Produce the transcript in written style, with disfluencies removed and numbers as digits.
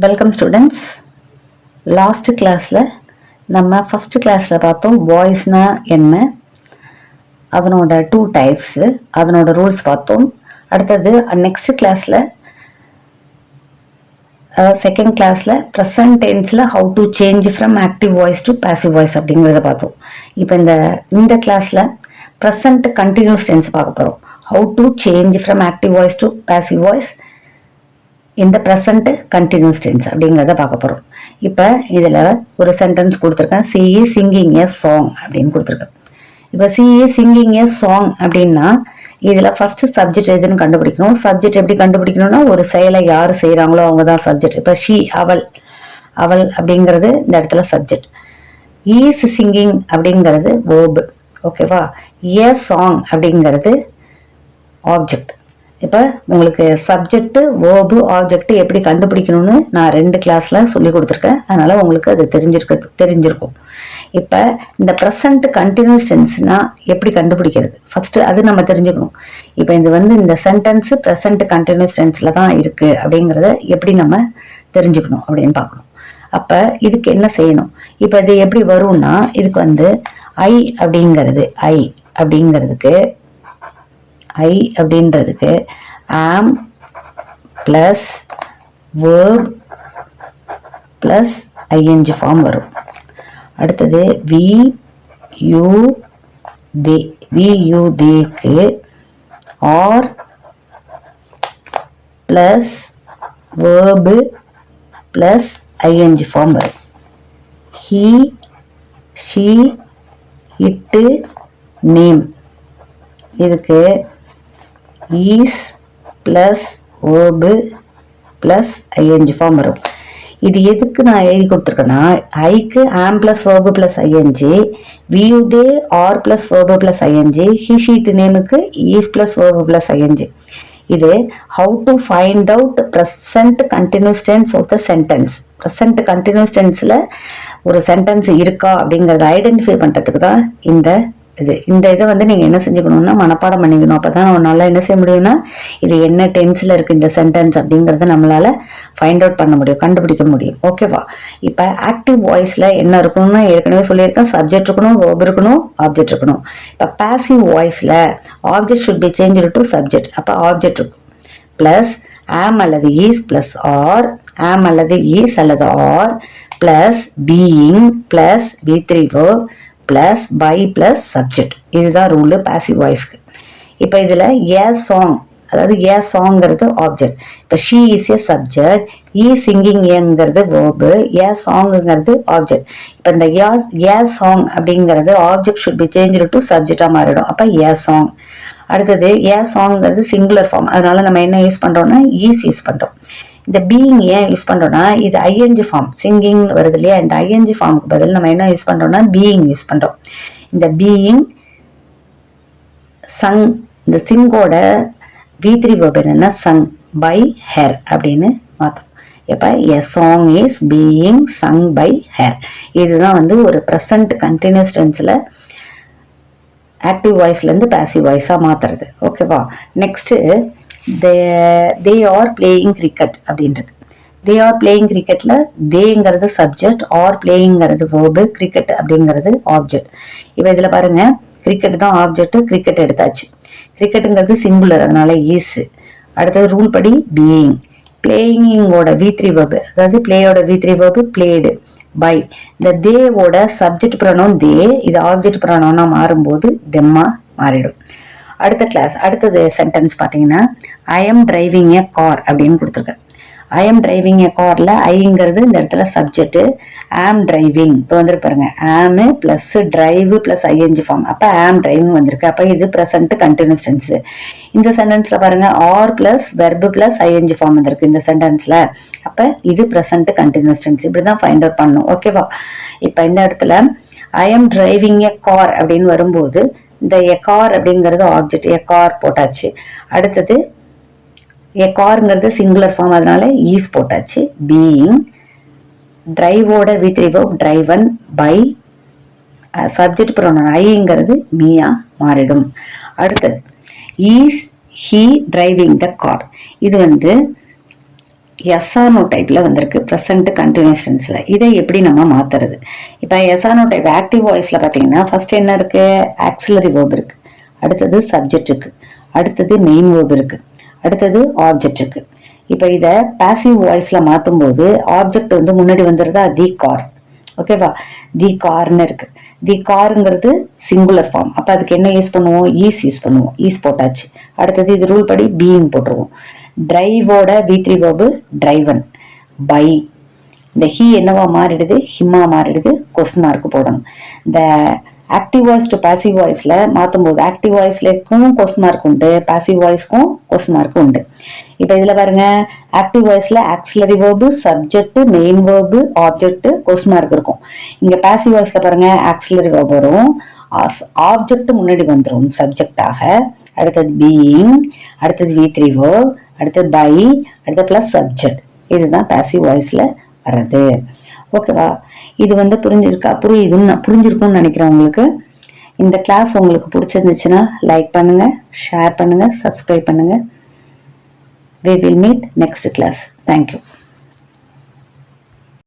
Welcome students. Last கிளாஸில் நம்ம first கிளாஸில் பார்த்தோம் வாய்ஸ்னா என்ன, அதனோட 2 டைப்ஸு, அதனோட ரூல்ஸ் பார்த்தோம். அடுத்தது நெக்ஸ்ட் கிளாஸில் செகண்ட் கிளாஸில் ப்ரெசன்ட் டென்ஸில் how to change from active voice to passive voice அப்படிங்கிறத பார்த்தோம். இப்போ இந்த கிளாஸில் ப்ரெசன்ட் கண்டினியூஸ் டென்ஸ் பார்க்க போகிறோம். How to change from active voice to passive voice இந்த ப்ரெசன்ட் கண்டினியூஸ் டென்ஸ் அப்படிங்கிறத பார்க்க போகிறோம். இப்போ இதில் ஒரு சென்டென்ஸ் கொடுத்துருக்கேன், C is singing A song அப்படின்னு கொடுத்துருக்கேன். இப்போ C is singing A song அப்படின்னா இதில் ஃபர்ஸ்ட் சப்ஜெக்ட் எதுன்னு கண்டுபிடிக்கணும். சப்ஜெக்ட் எப்படி கண்டுபிடிக்கணும்னா ஒரு செயலை யார் செய்கிறாங்களோ அவங்க தான் சப்ஜெக்ட். இப்போ ஷீ அவள் அப்படிங்கிறது இந்த இடத்துல சப்ஜெக்ட். ஈஸ் சிங்கிங் அப்படிங்கிறது வேர்பு. ஓகேவா? ஏ சாங் அப்படிங்கிறது ஆப்ஜெக்ட். இப்போ உங்களுக்கு சப்ஜெக்ட் வேர்பு ஆப்ஜெக்ட் எப்படி கண்டுபிடிக்கணும்னு நான் 2 கிளாஸில் சொல்லி கொடுத்துருக்கேன். அதனால் உங்களுக்கு அது தெரிஞ்சிருக்கும். இப்போ இந்த ப்ரெசன்ட் கண்டினியூஸ் டென்ஸ்னா எப்படி கண்டுபிடிக்கிறது ஃபர்ஸ்ட் அது நம்ம தெரிஞ்சுக்கணும். இப்போ இந்த சென்டென்ஸ் ப்ரெசன்ட் கண்டினியூஸ் டென்ஸில் தான் இருக்குது அப்படிங்கிறத எப்படி நம்ம தெரிஞ்சுக்கணும் அப்படின்னு பார்க்கணும். அப்போ இதுக்கு என்ன செய்யணும்? இப்போ இது எப்படி வரும்னா இதுக்கு ஐ அப்படின்றதுக்கு am plus verb plus ING form வரும். அடுத்தது வி யூ தேக்கு are plus verb plus ING form வரும். ஹி ஷி இட்டு நேம் இதுக்கு is plus verb plus ING form வரும். இது எதுக்கு நான் எழுதி கொடுத்துருக்கேன்னா ஐக்கு am plus verb plus ING, we you they are plus verb plus ING, he she it நேமுக்கு is plus verb plus ING. இது how to find out present continuous tense of the sentence. Present continuous டென்ஸில் ஒரு sentence இருக்கா அப்படிங்கிறத identify பண்ணுறதுக்கு தான் இந்த இதை நீங்கள் என்ன செஞ்சுக்கணும்னா மனப்பாடம் பண்ணிக்கணும். அப்போ தான் நம்மளால என்ன செய்ய முடியும்னா இது என்ன டென்ஸில் இருக்குது இந்த சென்டென்ஸ் அப்படிங்கிறத நம்மளால ஃபைண்ட் அவுட் பண்ண முடியும், கண்டுபிடிக்க முடியும். ஓகேவா? இப்போ ஆக்டிவ் வாய்ஸில் என்ன இருக்கணும்னா ஏற்கனவே சொல்லியிருக்கேன், சப்ஜெக்ட் இருக்கணும், வேர்ப் இருக்கணும், ஆப்ஜெக்ட் இருக்கணும். இப்போ பாசிவ் வாய்ஸில் object should be change to subject. அப்போ ஆப்ஜெக்ட் இருக்கும் பிளஸ் ஆம் அல்லது ஈஸ் பிளஸ் ஆர், ஆம் அல்லது ஈஸ் அல்லது are plus being plus V3 verb plus by plus subject. இதுதான் ரூலு பாசிவ் வாய்ஸ்க்கு. இப்போ இதில் ஏ சாங், அதாவது ஏ சாங்கிறது ஆப்ஜெக்ட். இப்போ she is a subject, is singing ஏங்கிறது வேர்பு, ஏ சாங்குங்கிறது ஆப்ஜெக்ட். இப்போ இந்த ஏ சாங் அப்படிங்கிறது object should be change to சப்ஜெக்டாக மாறிடும். அப்போ ஏ சாங். அடுத்தது ஏ சாங்கிறது சிங்குலர் ஃபார்ம், அதனால நம்ம என்ன யூஸ் பண்ணுறோம்னா ஈஸ் யூஸ் பண்ணுறோம். இந்த பீயிங் ஏன் யூஸ் பண்ணுறோம்னா இது ஐஎன்ஜி ஃபார்ம், சிங்கிங் வருது இல்லையா, இந்த ஐஎன்ஜி ஃபார்முக்கு பதில் நம்ம என்ன யூஸ் பண்ணுறோம்னா பீயிங் யூஸ் பண்ணுறோம். இந்த பீயிங் சங், இந்த சிங்கோட V3 verb என்னன்னா சங் பை ஹேர் அப்படின்னு மாற்றோம். இப்போ a song is being sung by her. இதுதான் ஒரு ப்ரெசன்ட் கண்டினியூஸ் டென்ஸில் ஆக்டிவ் வாய்ஸ்லேருந்து பாசிவ் வாய்ஸாக மாற்றுறது. ஓகேவா? Next they are playing cricket அப்படின்றது. they are playing cricketல தேங்கிறது சப்ஜெக்ட், ஆர் பிளேயிங்கிறது வேர்பு, கிரிக்கெட் அப்படிங்கிறது ஆப்ஜெக்ட். இப்போ இதில் பாருங்க கிரிக்கெட் தான் ஆப்ஜெக்ட், கிரிக்கெட் எடுத்தாச்சு. கிரிக்கெட்டுங்கிறது சிங்குலர், அதனால ஈஸ். அடுத்தது ரூல் படி பீயிங். பிளேயிங்கோட V3 verb, அதாவது பிளேயோட V3 verb பிளேடு பை. இந்த தேவோட சப்ஜெக்ட் ப்ரொனவுன் தே, இது ஆப்ஜெக்ட் ப்ரொனவுனா மாறும்போது தெம்மா மாறிடும். அடுத்தது சென்டென்ஸ் பார்த்தீங்கன்னா ஐ எம் டிரைவிங் ஏ கார் அப்படின்னு கொடுத்துருக்கேன். ஐ எம் டிரைவிங் ஏ கார்ல ஐங்கிறது இந்த இடத்துல சப்ஜெக்ட், ஆம் டிரைவிங் இப்போ பாருங்க am plus drive plus ING form. அப்போ ஆம் டிரைவிங் வந்திருக்கு. அப்போ இது ப்ரெசன்ட் கண்டினியூஸ் டென்ஸ். இந்த சென்டென்ஸ்ல பாருங்க are plus verb plus ING form வந்திருக்கு இந்த சென்டென்ஸ்ல. அப்போ இது ப்ரெசன்ட் கண்டினியூஸ் டென்ஸ். இப்படிதான் ஃபைண்ட் அவுட் பண்ணணும். ஓகேவா? இப்போ இந்த இடத்துல I am driving a car அப்படின்னு வரும்போது இந்த எ கார் அப்படிங்கிறது ஆப்ஜெக்ட், எ கார் போட்டாச்சு. அடுத்தது எ கார்ங்கிறது சிங்குலர் ஃபார்ம், அதனால ஈஸ் போட்டாச்சு. பீயிங் டிரைவோட V3 verb driven by subject pronoun ஐங்கிறது மீயா மாறிடும். அடுத்தது is he driving the car. இது எஸ்ஆர்னோ டைப்ல வந்திருக்கு ப்ரெசன்ட் கண்டினியூஸ் டென்ஸ்ல. இதை எப்படி நம்ம மாத்துறது? இப்போ எஸ்ஆர்னோ டைப் ஆக்டிவ் வாய்ஸ்ல பாத்தீங்கன்னா ஃபர்ஸ்ட் என்ன இருக்கு? ஆக்சிலரி வேர்ப் இருக்கு, அடுத்தது சப்ஜெக்ட் இருக்கு, அடுத்தது மெயின் வேர்ப் இருக்கு, அடுத்தது ஆப்ஜெக்ட் இருக்கு. இப்போ இதை பாசிவ் வாய்ஸ்ல மாத்தும் போது ஆப்ஜெக்ட் வந்து முன்னாடி வந்துருதா? தி கார். ஓகேவா? தி கார்னு இருக்கு. தி காருங்கிறது சிங்குலர் ஃபார்ம். அப்ப அதுக்கு என்ன யூஸ் பண்ணுவோம்? ஈஸ் யூஸ் பண்ணுவோம். ஈஸ் போட்டாச்சு. அடுத்தது இது ரூல் படி பீயிங் போட்டுருவோம். டிரைவோட V3 verb டிரைவன். பை இந்த ஹி என்னவா மாறிடுது? ஹிம்மா மாறிடுது. கொஸ்டின் மார்க் போடணும். இந்த ஆக்டிவ் வாய்ஸ் டு பாசிவ் வாய்ஸ்ல மாற்றும் போது ஆக்டிவ் வாய்ஸ்லக்கும் கொஸ்டின் மார்க் உண்டு, பாசிவ் வாய்ஸ்க்கும் கொஸ்டின் மார்க் உண்டு. இப்போ இதுல பாருங்க, ஆக்டிவ் வாய்ஸ்ல auxiliary verb, subject, main verb, object, question mark இருக்கும். இங்க பாசிவ் வாய்ஸ்ல பாருங்க, ஆக்சிலரி வேர்ப் வரும், ஆப்ஜெக்ட் முன்னாடி வந்துடும் சப்ஜெக்டாக, அடுத்தது பீயிங், அடுத்தது V3 verb, அடுத்தது பை, அடுத்தது பிளஸ் சப்ஜெக்ட். இதுதான் பாசிவ் வாய்ஸ்ல வர்றது. ஓகேவா? இது வந்து புரிஞ்சிருக்கும்னு நினைக்கிறேன் உங்களுக்கு. இந்த கிளாஸ் உங்களுக்கு பிடிச்சிருந்துச்சுன்னா லைக் பண்ணுங்க, ஷேர் பண்ணுங்க, சப்ஸ்கிரைப் பண்ணுங்க. We will meet next class. Thank you.